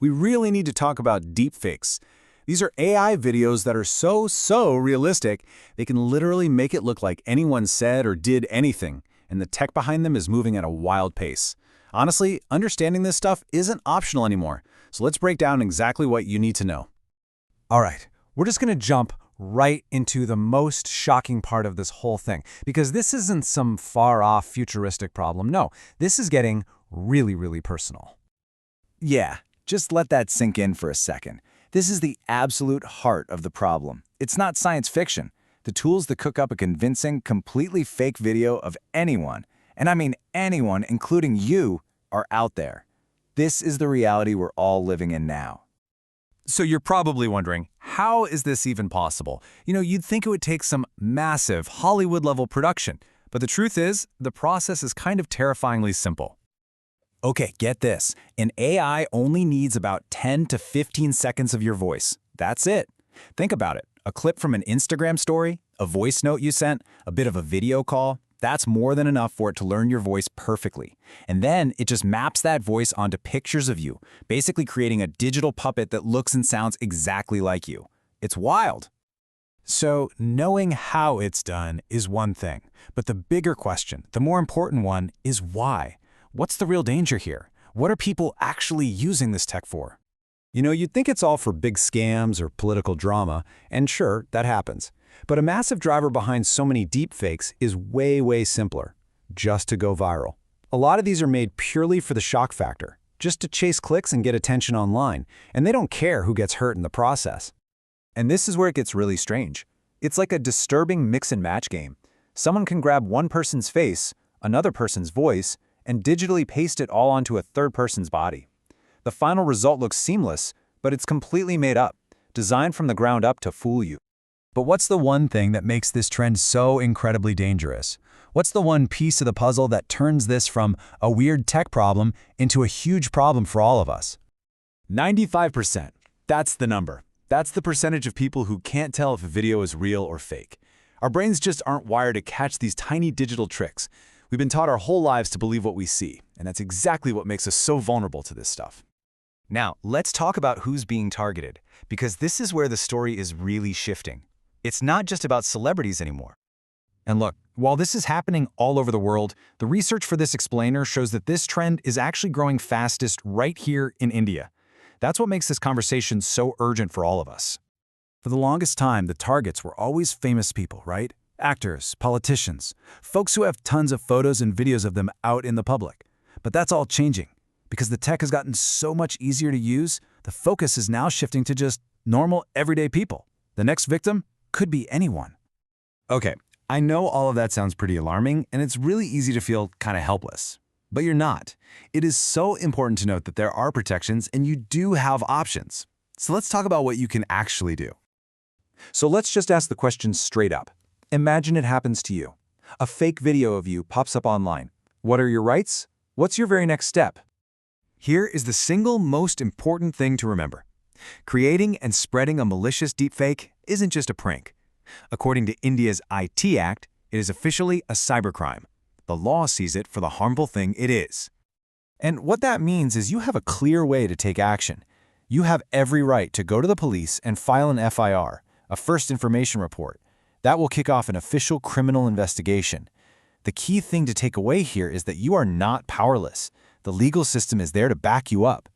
we really need to talk about deepfakes. These are AI videos that are so realistic, they can literally make it look like anyone said or did anything, and the tech behind them is moving at a wild pace. Honestly, understanding this stuff isn't optional anymore, so let's break down exactly what you need to know. All right, we're just going to jump right into the most shocking part of this whole thing, because this isn't some far-off futuristic problem. No, this is getting really personal. Yeah, just let that sink in for a second. This is the absolute heart of the problem. It's not science fiction. The tools that cook up a convincing, completely fake video of anyone, and I mean anyone, including you, are out there. This is the reality we're all living in now. So you're probably wondering, how is this even possible? You'd think it would take some massive Hollywood-level production, but the truth is, the process is kind of terrifyingly simple. Okay, get this. An AI only needs about 10 to 15 seconds of your voice. That's it. Think about it. A clip from an Instagram story, a voice note you sent, a bit of a video call, that's more than enough for it to learn your voice perfectly. And then it just maps that voice onto pictures of you, basically creating a digital puppet that looks and sounds exactly like you. It's wild. So knowing how it's done is one thing, but the bigger question, the more important one, is why? What's the real danger here? What are people actually using this tech for? You'd think it's all for big scams or political drama, and sure, that happens. But a massive driver behind so many deepfakes is way simpler, just to go viral. A lot of these are made purely for the shock factor, just to chase clicks and get attention online, and they don't care who gets hurt in the process. And this is where it gets really strange. It's like a disturbing mix and match game. Someone can grab one person's face, another person's voice, and digitally paste it all onto a third person's body. The final result looks seamless, but it's completely made up, designed from the ground up to fool you. But what's the one thing that makes this trend so incredibly dangerous? What's the one piece of the puzzle that turns this from a weird tech problem into a huge problem for all of us? 95%. That's the number. That's the percentage of people who can't tell if a video is real or fake. Our brains just aren't wired to catch these tiny digital tricks. We've been taught our whole lives to believe what we see, and that's exactly what makes us so vulnerable to this stuff. Now, let's talk about who's being targeted, because this is where the story is really shifting. It's not just about celebrities anymore. And look, while this is happening all over the world, the research for this explainer shows that this trend is actually growing fastest right here in India. That's what makes this conversation so urgent for all of us. For the longest time, the targets were always famous people, right? Actors, politicians, folks who have tons of photos and videos of them out in the public. But that's all changing. Because the tech has gotten so much easier to use, the focus is now shifting to just normal, everyday people. The next victim could be anyone. Okay, I know all of that sounds pretty alarming, and it's really easy to feel kind of helpless. But you're not. It is so important to note that there are protections, and you do have options. So let's talk about what you can actually do. So let's just ask the question straight up. Imagine it happens to you. A fake video of you pops up online. What are your rights? What's your very next step? Here is the single most important thing to remember. Creating and spreading a malicious deepfake isn't just a prank. According to India's IT Act, it is officially a cybercrime. The law sees it for the harmful thing it is. And what that means is you have a clear way to take action. You have every right to go to the police and file an FIR, a first information report. That will kick off an official criminal investigation. The key thing to take away here is that you are not powerless. The legal system is there to back you up.